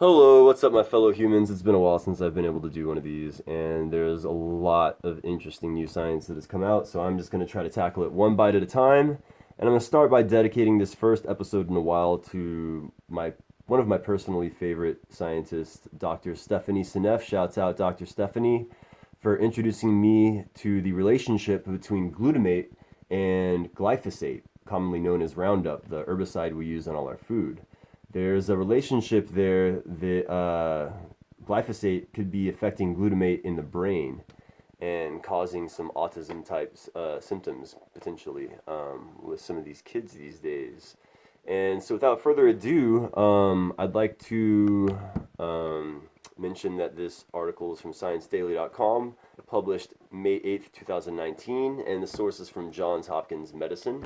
Hello, what's up, my fellow humans? It's been a while since I've been able to do one of these, and there's a lot of interesting new science that has come out, so I'm just going to try to tackle it one bite at a time. And I'm going to start by dedicating this first episode in a while to one of my personally favorite scientists, Dr. Stephanie Seneff. Shouts out Dr. Stephanie for introducing me to the relationship between glutamate and glyphosate, commonly known as Roundup, the herbicide we use on all our food. There's a relationship there that glyphosate could be affecting glutamate in the brain and causing some autism type symptoms potentially with some of these kids these days. And so, without further ado, I'd like to mention that this article is from ScienceDaily.com, published May 8th, 2019, and the source is from Johns Hopkins Medicine.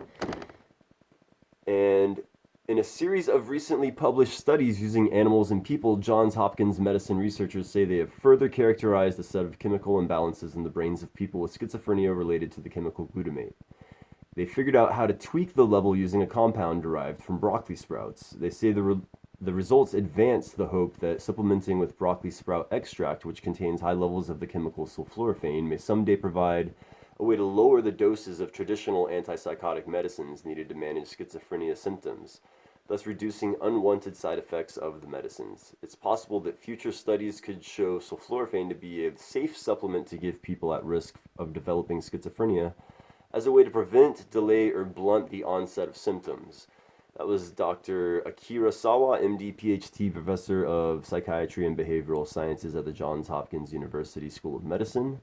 And in a series of recently published studies using animals and people, Johns Hopkins medicine researchers say they have further characterized a set of chemical imbalances in the brains of people with schizophrenia related to the chemical glutamate. They figured out how to tweak the level using a compound derived from broccoli sprouts. They say the results advance the hope that supplementing with broccoli sprout extract, which contains high levels of the chemical sulforaphane, may someday provide a way to lower the doses of traditional antipsychotic medicines needed to manage schizophrenia symptoms, thus reducing unwanted side effects of the medicines. It's possible that future studies could show sulforaphane to be a safe supplement to give people at risk of developing schizophrenia as a way to prevent, delay, or blunt the onset of symptoms. That was Dr. Akira Sawa, MD, PhD, professor of psychiatry and behavioral sciences at the Johns Hopkins University School of Medicine.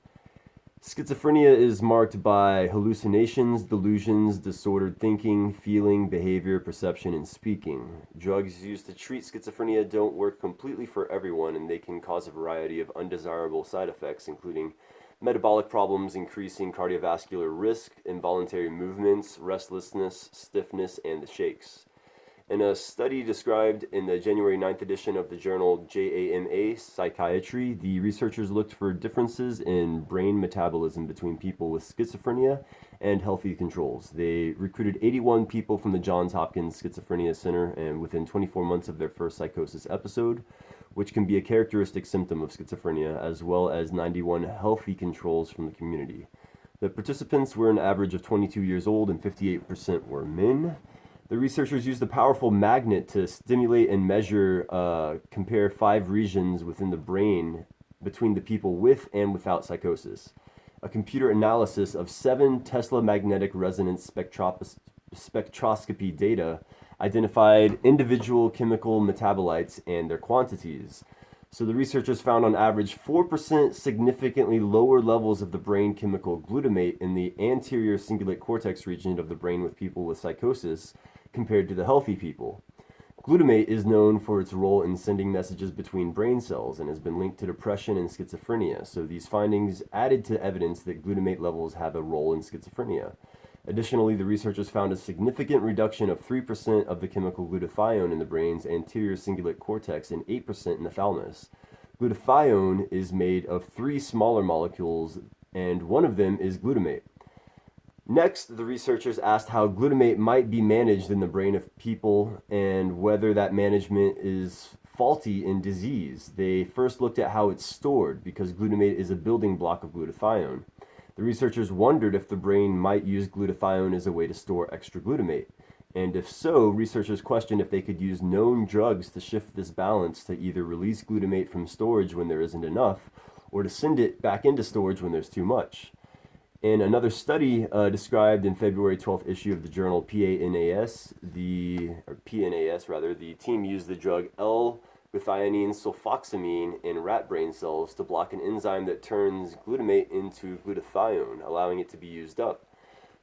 Schizophrenia is marked by hallucinations, delusions, disordered thinking, feeling, behavior, perception, and speaking. Drugs used to treat schizophrenia don't work completely for everyone, and they can cause a variety of undesirable side effects, including metabolic problems, increasing cardiovascular risk, involuntary movements, restlessness, stiffness, and the shakes. In a study described in the January 9th edition of the journal JAMA Psychiatry, the researchers looked for differences in brain metabolism between people with schizophrenia and healthy controls. They recruited 81 people from the Johns Hopkins Schizophrenia Center, and within 24 months of their first psychosis episode, which can be a characteristic symptom of schizophrenia, as well as 91 healthy controls from the community. The participants were an average of 22 years old and 58% were men. The researchers used a powerful magnet to stimulate and compare 5 regions within the brain between the people with and without psychosis. A computer analysis of 7 Tesla magnetic resonance spectroscopy data identified individual chemical metabolites and their quantities. So the researchers found on average 4% significantly lower levels of the brain chemical glutamate in the anterior cingulate cortex region of the brain with people with psychosis compared to the healthy people. Glutamate is known for its role in sending messages between brain cells and has been linked to depression and schizophrenia. So these findings added to evidence that glutamate levels have a role in schizophrenia. Additionally, the researchers found a significant reduction of 3% of the chemical glutathione in the brain's anterior cingulate cortex and 8% in the thalamus. Glutathione is made of 3 smaller molecules, and one of them is glutamate. Next, the researchers asked how glutamate might be managed in the brain of people and whether that management is faulty in disease. They first looked at how it's stored because glutamate is a building block of glutathione. The researchers wondered if the brain might use glutathione as a way to store extra glutamate. And if so, researchers questioned if they could use known drugs to shift this balance to either release glutamate from storage when there isn't enough or to send it back into storage when there's too much. In another study described in February 12th issue of the journal PNAS, the team used the drug L-glutathione sulfoxamine in rat brain cells to block an enzyme that turns glutamate into glutathione, allowing it to be used up.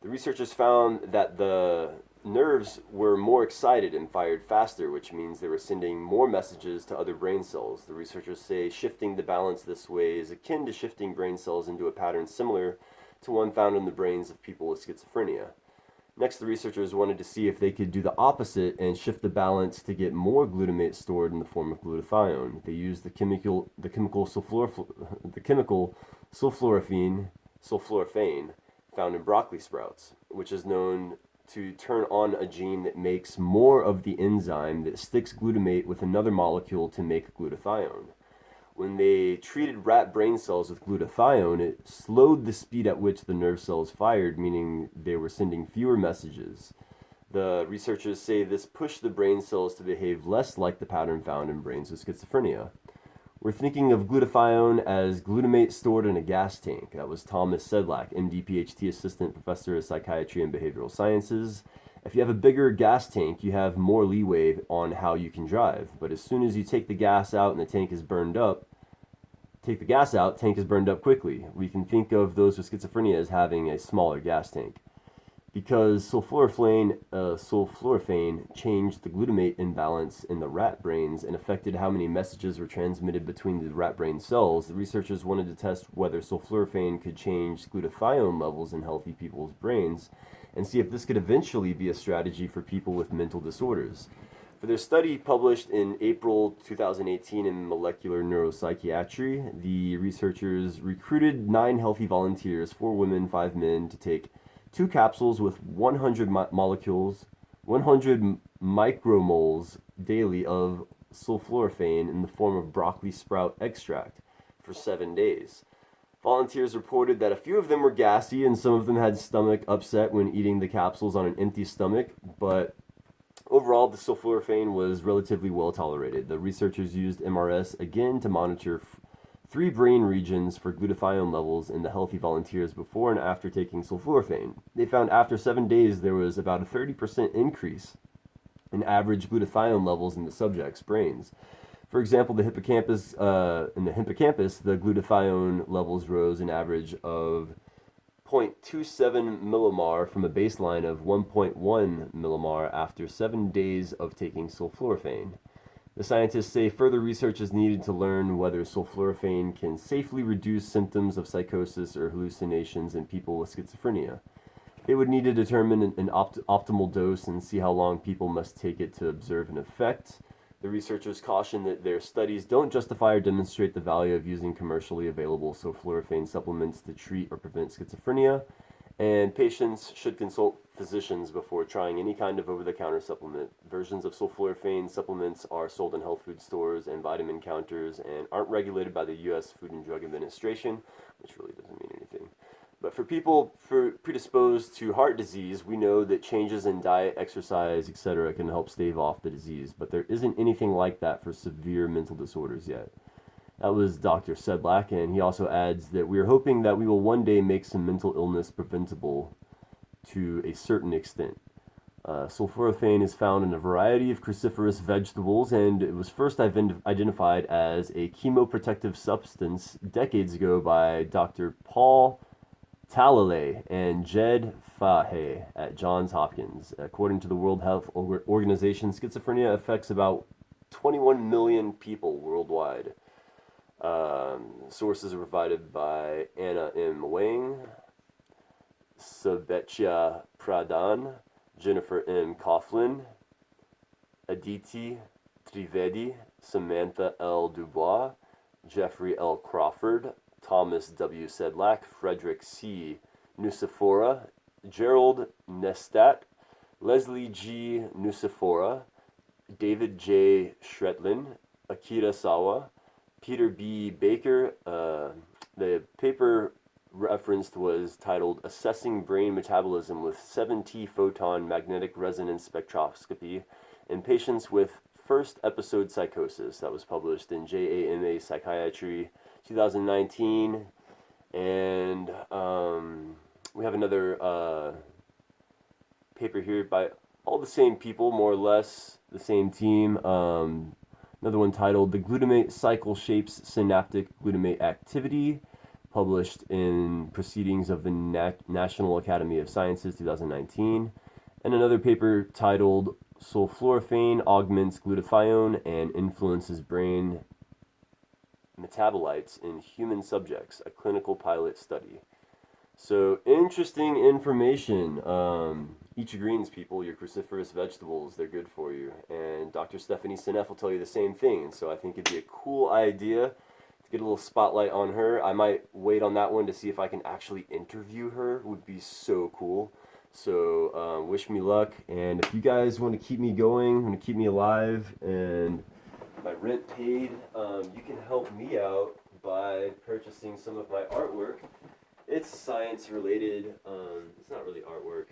The researchers found that the nerves were more excited and fired faster, which means they were sending more messages to other brain cells. The researchers say shifting the balance this way is akin to shifting brain cells into a pattern similar to one found in the brains of people with schizophrenia. Next, the researchers wanted to see if they could do the opposite and shift the balance to get more glutamate stored in the form of glutathione. They used the chemical sulforaphane found in broccoli sprouts, which is known to turn on a gene that makes more of the enzyme that sticks glutamate with another molecule to make glutathione. When they treated rat brain cells with glutathione, it slowed the speed at which the nerve cells fired, meaning they were sending fewer messages. The researchers say this pushed the brain cells to behave less like the pattern found in brains with schizophrenia. We're thinking of glutathione as glutamate stored in a gas tank. That was Thomas Sedlak, MD, PhD, Assistant Professor of Psychiatry and Behavioral Sciences. If you have a bigger gas tank, you have more leeway on how you can drive. But as soon as you take the gas out and the tank is burned up, take the gas out, tank is burned up quickly. We can think of those with schizophrenia as having a smaller gas tank. Because sulforaphane changed the glutamate imbalance in the rat brains and affected how many messages were transmitted between the rat brain cells, the researchers wanted to test whether sulforaphane could change glutathione levels in healthy people's brains and see if this could eventually be a strategy for people with mental disorders. For their study published in April 2018 in Molecular Neuropsychiatry, the researchers recruited 9 healthy volunteers, 4 women, 5 men, to take 2 capsules with 100 molecules, 100 micromoles daily of sulforaphane in the form of broccoli sprout extract for 7 days. Volunteers reported that a few of them were gassy and some of them had stomach upset when eating the capsules on an empty stomach, but overall the sulforaphane was relatively well tolerated. The researchers used MRS again to monitor 3 brain regions for glutathione levels in the healthy volunteers before and after taking sulforaphane. They found after 7 days there was about a 30% increase in average glutathione levels in the subjects' brains. For example, in the hippocampus, the glutathione levels rose an average of 0.27 millimar from a baseline of 1.1 millimar after 7 days of taking sulforaphane. The scientists say further research is needed to learn whether sulforaphane can safely reduce symptoms of psychosis or hallucinations in people with schizophrenia. They would need to determine an optimal dose and see how long people must take it to observe an effect. The researchers caution that their studies don't justify or demonstrate the value of using commercially available sulforaphane supplements to treat or prevent schizophrenia, and patients should consult physicians before trying any kind of over-the-counter supplement. Versions of sulforaphane supplements are sold in health food stores and vitamin counters and aren't regulated by the U.S. Food and Drug Administration, which really doesn't mean anything. But for people predisposed to heart disease, we know that changes in diet, exercise, etc. can help stave off the disease, but there isn't anything like that for severe mental disorders yet. That was Dr. Sedlak, and he also adds that we are hoping that we will one day make some mental illness preventable to a certain extent. Sulforaphane is found in a variety of cruciferous vegetables, and it was first identified as a chemoprotective substance decades ago by Dr. Paul Talalay and Jed Fahey at Johns Hopkins. According to the World Health Organization, schizophrenia affects about 21 million people worldwide. Sources are provided by Anna M. Wang, Sabetya Pradhan, Jennifer M. Coughlin, Aditi Trivedi, Samantha L. Dubois, Jeffrey L. Crawford, Thomas W. Sedlak, Frederick C. Nucifora, Gerald Nestat, Leslie G. Nucifora, David J. Shretlin, Akira Sawa, Peter B. Baker. The paper referenced was titled Assessing Brain Metabolism with 7T Photon Magnetic Resonance Spectroscopy in Patients with First Episode Psychosis. That was published in JAMA Psychiatry 2019. And we have another paper here by all the same people, more or less the same team. Another one titled The Glutamate Cycle Shapes Synaptic Glutamate Activity, published in Proceedings of the National Academy of Sciences 2019. And another paper titled Sulforaphane Augments Glutathione and Influences Brain Metabolites in Human Subjects, a Clinical Pilot Study. So, interesting information. Eat your greens, people, your cruciferous vegetables, they're good for you. And Dr. Stephanie Seneff will tell you the same thing. And so I think it'd be a cool idea to get a little spotlight on her. I might wait on that one to see if I can actually interview her. Would be so cool. So wish me luck, and if you guys want to keep me going, want to keep me alive, and my rent paid, you can help me out by purchasing some of my artwork. It's science related. It's not really artwork.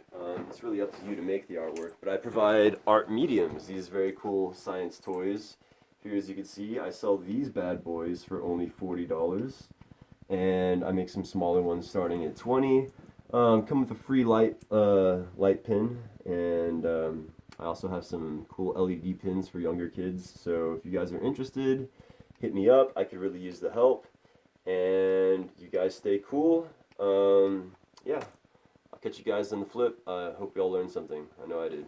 It's really up to you to make the artwork. But I provide art mediums, these very cool science toys. Here, as you can see, I sell these bad boys for only $40. And I make some smaller ones starting at 20. Come with a free light pin. And I also have some cool LED pins for younger kids. So if you guys are interested, hit me up. I could really use the help. And you guys stay cool. Yeah, I'll catch you guys on the flip. I hope you all learned something. I know I did.